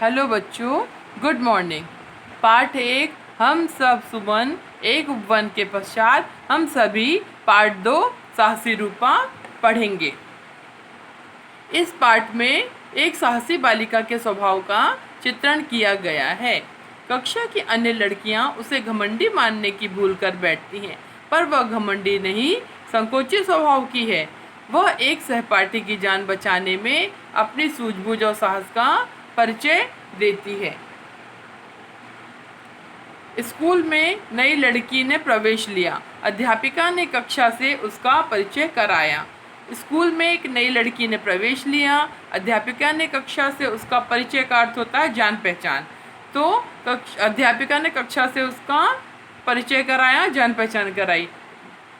Hello बच्चों, good morning. Part 1 हम सब सुमन एक उपवन के पश्चात हम सभी पार्ट 2 साहसी रूपा पढ़ेंगे। इस पार्ट में एक साहसी बालिका के स्वभाव का चित्रण किया गया है। कक्षा की अन्य लड़कियां उसे घमंडी मानने की भूल कर बैठती हैं, पर वह घमंडी नहीं, संकोची स्वभाव की है। वह एक सहपाठी की जान बचाने में अपनी सूझबूझ और साहस का परिचय देती है। स्कूल में नई लड़की ने प्रवेश लिया। अध्यापिका ने कक्षा से उसका परिचय कराया। स्कूल में एक नई लड़की ने प्रवेश लिया। अध्यापिका ने कक्षा से उसका परिचय का अर्थ होता है जान पहचान। तो अध्यापिका ने कक्षा से उसका परिचय कराया, जान पहचान कराई।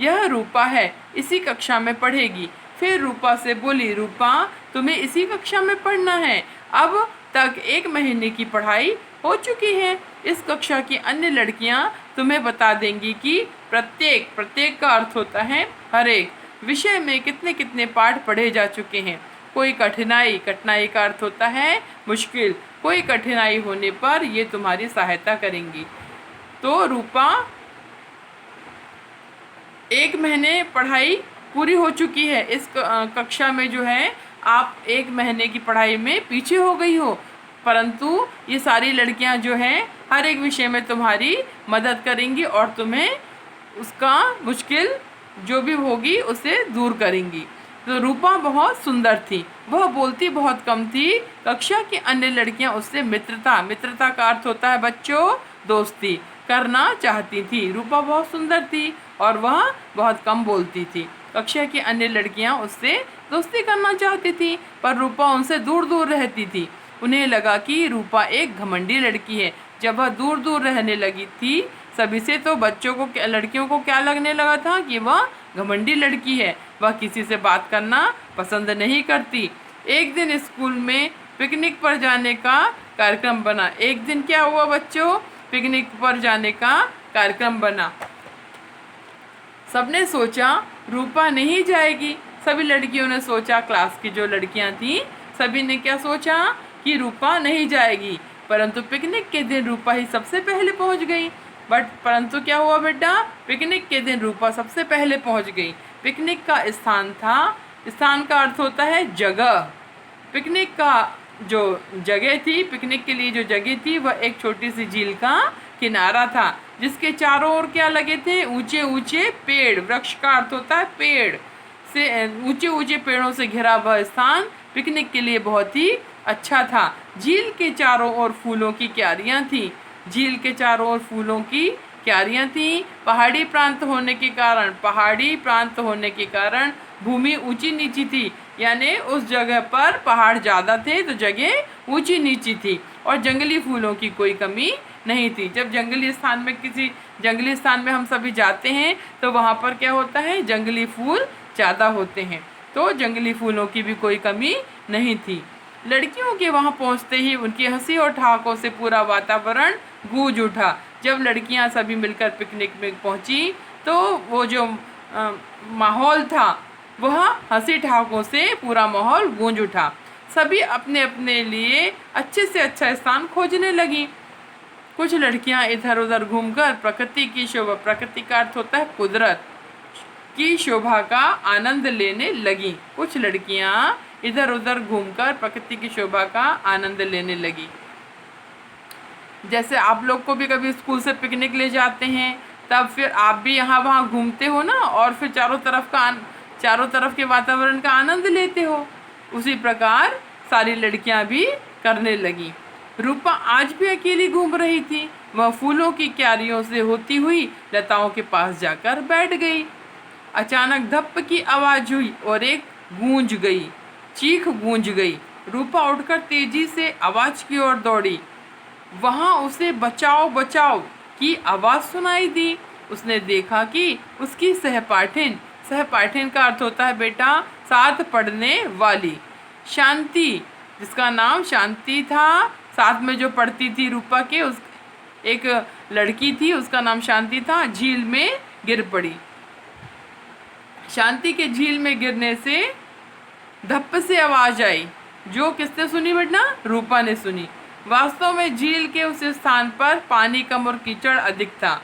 यह रूपा है, इसी कक्षा में पढ़ेगी। फिर रूपा से बोली, रूपा तुम्हें इसी कक्षा में पढ़ना है। अब तक 1 महीने की पढ़ाई हो चुकी है। इस कक्षा की अन्य लड़कियां तुम्हें बता देंगी कि प्रत्येक का अर्थ होता है हर एक विषय में कितने कितने पाठ पढ़े जा चुके हैं। कोई कठिनाई का अर्थ होता है मुश्किल। कोई कठिनाई होने पर ये तुम्हारी सहायता करेंगी। तो रूपा 1 महीने पढ़ाई पूरी हो चुकी है। इस कक्षा में जो है आप 1 महीने की पढ़ाई में पीछे हो गई हो, परंतु ये सारी लड़कियां जो हैं हर एक विषय में तुम्हारी मदद करेंगी और तुम्हें उसका मुश्किल जो भी होगी उसे दूर करेंगी। तो रूपा बहुत सुंदर थी, वह बोलती बहुत कम थी। कक्षा की अन्य लड़कियां उससे मित्रता का अर्थ होता है बच्चों दोस्ती करना चाहती थी। रूपा बहुत सुंदर थी और वह बहुत कम बोलती थी। कक्षा की अन्य लड़कियां उससे दोस्ती करना चाहती थी, पर रूपा उनसे दूर दूर रहती थी। उन्हें लगा कि रूपा एक घमंडी लड़की है। जब वह दूर दूर रहने लगी थी सभी से, तो लड़कियों को क्या लगने लगा था कि वह घमंडी लड़की है। वह किसी से बात करना पसंद नहीं करती। एक दिन स्कूल में पिकनिक पर जाने का कार्यक्रम बना। एक दिन क्या हुआ बच्चों? पिकनिक पर जाने का कार्यक्रम बना। सबने सोचा रूपा नहीं जाएगी। सभी लड़कियों ने सोचा, क्लास की जो लड़कियां थीं सभी ने क्या सोचा कि रूपा नहीं जाएगी। परंतु पिकनिक के दिन रूपा ही सबसे पहले पहुंच गई। परंतु क्या हुआ बेटा? पिकनिक के दिन रूपा सबसे पहले पहुंच गई। पिकनिक का स्थान का अर्थ होता है जगह। पिकनिक का जो जगह थी, पिकनिक के लिए जो जगह थी, वह एक छोटी सी झील का किनारा था, जिसके चारों ओर क्या लगे थे? ऊंचे ऊंचे पेड़। वृक्ष का अर्थ होता है पेड़ से, ऊंचे ऊंचे पेड़ों से घिरा वह स्थान पिकनिक के लिए बहुत ही अच्छा था। झील के चारों ओर फूलों की क्यारियां थी। झील के चारों ओर फूलों की क्यारियां थी। पहाड़ी प्रांत होने के कारण भूमि ऊंची नीची थी, यानी उस जगह पर पहाड़ ज़्यादा थे तो जगह ऊंची नीची थी और जंगली फूलों की कोई कमी नहीं थी। जब किसी जंगली स्थान में हम सभी जाते हैं तो वहाँ पर क्या होता है? जंगली फूल ज़्यादा होते हैं, तो जंगली फूलों की भी कोई कमी नहीं थी। लड़कियों के वहाँ पहुँचते ही उनकी हंसी और ठहाकों से पूरा वातावरण गूंज उठा। जब लड़कियाँ सभी मिलकर पिकनिक में पहुँची तो वो जो माहौल था वह हंसी ठहाकों से पूरा माहौल गूंज उठा। सभी अपने अपने लिए अच्छे से अच्छा स्थान खोजने लगी। कुछ लड़कियाँ इधर उधर घूमकर प्रकृति का अर्थ होता है कुदरत की शोभा का आनंद लेने लगी। कुछ लड़कियाँ इधर उधर घूमकर प्रकृति की शोभा का आनंद लेने लगी। जैसे आप लोग को भी कभी स्कूल से पिकनिक ले जाते हैं, तब फिर आप भी यहाँ वहाँ घूमते हो ना, और फिर चारों तरफ के वातावरण का आनंद लेते हो। उसी प्रकार सारी लड़कियाँ भी करने लगी। रूपा आज भी अकेली घूम रही थी। वह फूलों की क्यारियों से होती हुई लताओं के पास जाकर बैठ गई। अचानक धप्प की आवाज़ हुई और एक चीख गूंज गई। रूपा उठकर तेजी से आवाज़ की ओर दौड़ी। वहाँ उसे बचाओ बचाओ की आवाज़ सुनाई दी। उसने देखा कि उसकी सहपाठिन का अर्थ होता है बेटा साथ पढ़ने वाली, शांति, जिसका नाम शांति था, साथ में जो पढ़ती थी रूपा के, एक लड़की थी उसका नाम शांति था, झील में गिर पड़ी। शांति के झील में गिरने से धप्प से आवाज़ आई, जो किसने सुनी बेटा? रूपा ने सुनी। वास्तव में झील के उस स्थान पर पानी कम और कीचड़ अधिक था।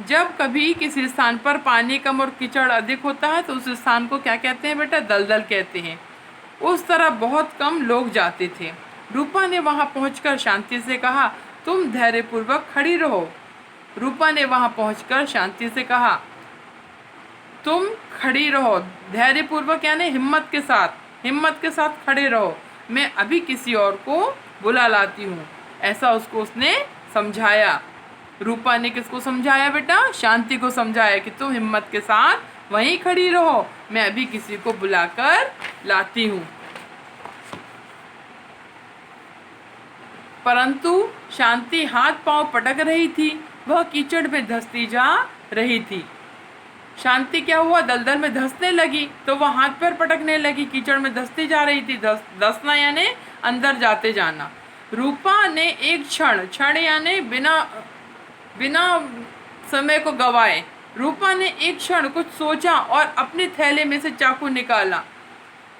जब कभी किसी स्थान पर पानी कम और कीचड़ अधिक होता है तो उस स्थान को क्या कहते हैं बेटा? दलदल कहते हैं। उस तरफ बहुत कम लोग जाते थे। रूपा ने वहां पहुंचकर शांति से कहा, तुम धैर्यपूर्वक खड़ी रहो। रूपा ने वहां पहुंचकर शांति से कहा, तुम खड़ी रहो। धैर्यपूर्वक यानी हिम्मत के साथ खड़े रहो। मैं अभी किसी और को बुला लाती हूँ। ऐसा उसने समझाया। रूपा ने किसको समझाया बेटा? शांति को समझाया कि तुम हिम्मत के साथ वहीं खड़ी रहो, मैं अभी किसी को बुलाकर लाती हूँ। परंतु शांति हाथ पांव पटक रही थी, वह कीचड़ में धंसती जा रही थी। शांति क्या हुआ? दलदल में धंसने लगी तो वह हाथ पैर पटकने लगी, कीचड़ में धंसती जा रही थी। धंसना यानी अंदर जाते जाना। रूपा ने एक क्षण यानी बिना समय को गवाए रूपा ने एक क्षण कुछ सोचा और अपने थैले में से चाकू निकाला।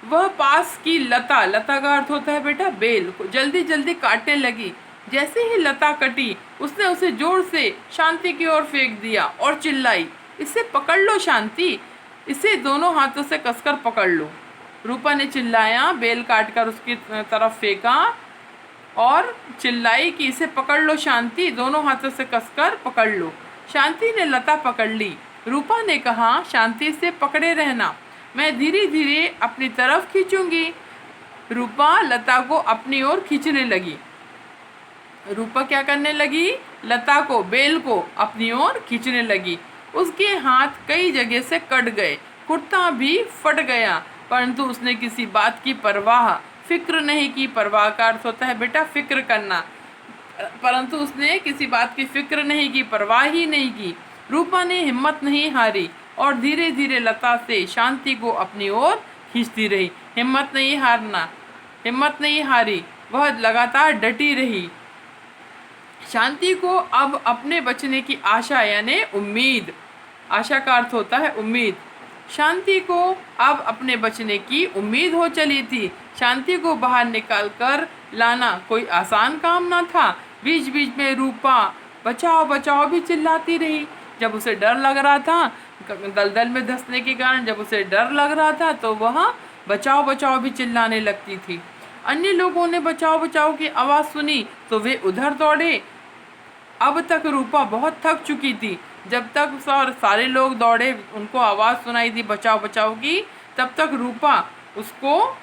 वह पास की लता का अर्थ होता है बेटा बेल को जल्दी जल्दी काटने लगी। जैसे ही लता कटी उसने उसे जोर से शांति की ओर फेंक दिया और चिल्लाई, इसे पकड़ लो शांति, इसे दोनों हाथों से कसकर पकड़ लो। रूपा ने चिल्लाया, बेल काटकर उसकी तरफ फेंका और चिल्लाई कि इसे पकड़ लो शांति, दोनों हाथों से कसकर पकड़ लो। शांति ने लता पकड़ ली। रूपा ने कहा, शांति से पकड़े रहना, मैं धीरे धीरे अपनी तरफ खींचूंगी। रूपा लता को अपनी ओर खींचने लगी। रूपा क्या करने लगी? लता को, बेल को अपनी ओर खींचने लगी। उसके हाथ कई जगह से कट गए, कुर्ता भी फट गया, परंतु उसने किसी बात की परवाह, फिक्र नहीं की। परवाह का अर्थ होता है बेटा फिक्र करना। परंतु उसने किसी बात की फिक्र नहीं की, परवाह ही नहीं की। रूपा ने हिम्मत नहीं हारी और धीरे धीरे लता से शांति को अपनी ओर खींचती रही। हिम्मत नहीं हारी, वह लगातार डटी रही। शांति को अब अपने बचने की आशा यानी उम्मीद, आशा का अर्थ होता है उम्मीद। शांति को अब अपने बचने की उम्मीद हो चली थी। शांति को बाहर निकालकर लाना कोई आसान काम ना था। बीच बीच में रूपा बचाओ बचाओ भी चिल्लाती रही। जब उसे डर लग रहा था, दलदल में धंसने के कारण जब उसे डर लग रहा था तो वह बचाओ बचाओ भी चिल्लाने लगती थी। अन्य लोगों ने बचाओ बचाओ की आवाज़ सुनी तो वे उधर दौड़े। अब तक रूपा बहुत थक चुकी थी। जब तक सारे लोग दौड़े, उनको आवाज़ सुनाई दी बचाओ बचाओ की, तब तक रूपा उसको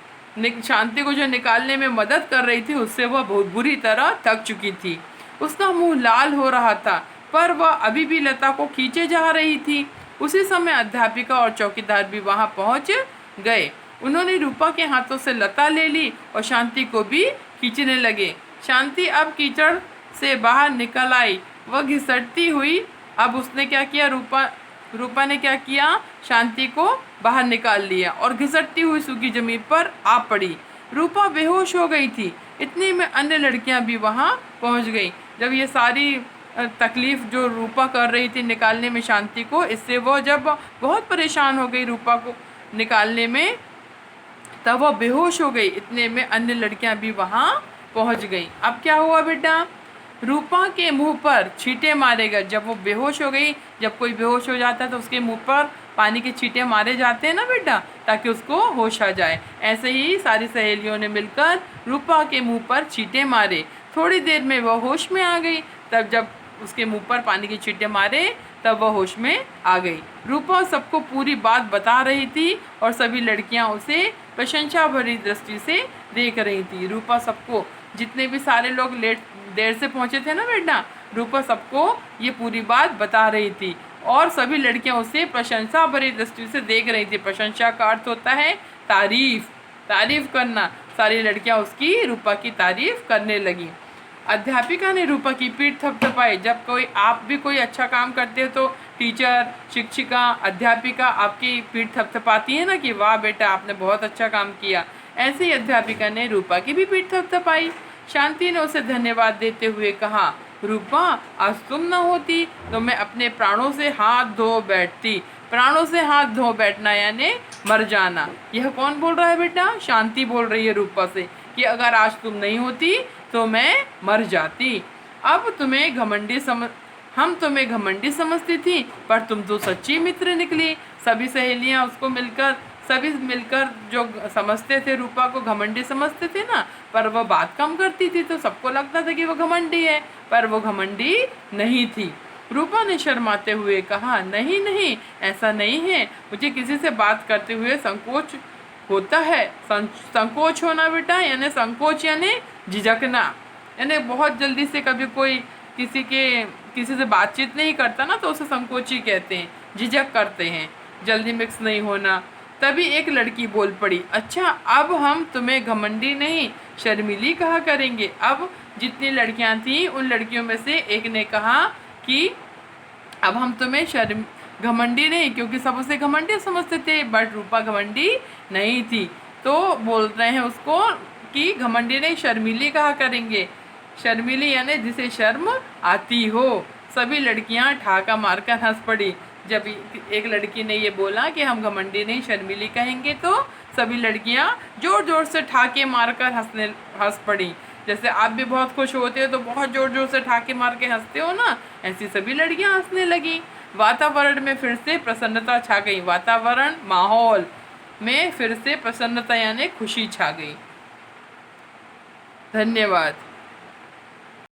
शांति को जो निकालने में मदद कर रही थी उससे वह बहुत बुरी तरह थक चुकी थी। उसका मुंह लाल हो रहा था, पर वह अभी भी लता को खींचे जा रही थी। उसी समय अध्यापिका और चौकीदार भी वहां पहुंच गए। उन्होंने रूपा के हाथों से लता ले ली और शांति को भी खींचने लगे। शांति अब कीचड़ से बाहर निकल आई। वह घिसटती हुई, अब उसने क्या किया, रूपा ने क्या किया, शांति को बाहर निकाल लिया और घिसटती हुई सूखी जमीन पर आ पड़ी। रूपा बेहोश हो गई थी। इतने में अन्य लड़कियां भी वहां पहुंच गई। जब ये सारी तकलीफ जो रूपा कर रही थी निकालने में शांति को, इससे वो जब बहुत परेशान हो गई रूपा को निकालने में, तब वह बेहोश हो गई। इतने में अन्य लड़कियां भी वहां पहुंच गई। अब क्या हुआ बेटा, रूपा के मुंह पर छींटे मारे गए। जब वो बेहोश हो गई, जब कोई बेहोश हो जाता है तो उसके मुंह पर पानी के छींटे मारे जाते हैं ना बेटा, ताकि उसको होश आ जाए। ऐसे ही सारी सहेलियों ने मिलकर रूपा के मुंह पर छींटे मारे। थोड़ी देर में वह होश में आ गई। तब जब उसके मुंह पर पानी के छींटे मारे तब वह होश में आ गई। रूपा सबको पूरी बात बता रही थी और सभी लड़कियां उसे प्रशंसा भरी दृष्टि से देख रही थी। रूपा सबको, जितने भी सारे लोग देर से पहुंचे थे ना बेटा, रूपा सबको ये पूरी बात बता रही थी और सभी लड़कियां उसे प्रशंसा भरी दृष्टि से देख रही थी। प्रशंसा का अर्थ होता है तारीफ करना। सारी लड़कियां उसकी, रूपा की तारीफ करने लगी। अध्यापिका ने रूपा की पीठ थपथपाई। जब आप भी कोई अच्छा काम करते हो तो टीचर, शिक्षिका, अध्यापिका आपकी पीठ थपथपाती है ना कि वाह बेटा आपने बहुत अच्छा काम किया। ऐसे ही अध्यापिका ने रूपा की भी पीठ थपथपाई। शांति ने उसे धन्यवाद देते हुए कहा, रूपा आज तुम न होती तो मैं अपने प्राणों से हाथ धो बैठती। प्राणों से हाथ धो बैठना यानी मर जाना। यह कौन बोल रहा है बेटा? शांति बोल रही है रूपा से कि अगर आज तुम नहीं होती तो मैं मर जाती। अब तुम्हें घमंडी हम तुम्हें घमंडी समझती थी, पर तुम तो सच्ची मित्र निकली। सभी सहेलियां उसको सभी मिलकर जो समझते थे रूपा को घमंडी समझते थे ना, पर वो बात कम करती थी तो सबको लगता था कि वो घमंडी है, पर वो घमंडी नहीं थी। रूपा ने शर्माते हुए कहा, नहीं नहीं, ऐसा नहीं है, मुझे किसी से बात करते हुए संकोच होता है। संकोच होना बेटा, यानी संकोच यानी झिझकना, यानी बहुत जल्दी से कभी कोई किसी से बातचीत नहीं करता ना, तो उसे संकोची कहते हैं, झिझक करते हैं, जल्दी मिक्स नहीं होना। तभी एक लड़की बोल पड़ी, अच्छा अब हम तुम्हें घमंडी नहीं शर्मीली कहा करेंगे। अब जितनी लड़कियां थीं उन लड़कियों में से एक ने कहा कि अब हम तुम्हें घमंडी नहीं, क्योंकि सब उसे घमंडी समझते थे, बट रूपा घमंडी नहीं थी, तो बोल रहे हैं उसको कि घमंडी नहीं शर्मीली कहा करेंगे। शर्मीली यानी जिसे शर्म आती हो। सभी लड़कियां ठहाका मारकर हंस पड़ी। जब एक लड़की ने ये बोला कि हम घमंडी नहीं शर्मीली कहेंगे, तो सभी लड़कियां जोर जोर से ठहाके मारकर हंस पड़ी। जैसे आप भी बहुत खुश होते हो तो बहुत जोर जोर से ठहाके मार के हंसते हो ना, ऐसी सभी लड़कियां हंसने लगी। वातावरण में फिर से प्रसन्नता छा गई। वातावरण, माहौल में फिर से प्रसन्नता यानी खुशी छा गई। धन्यवाद।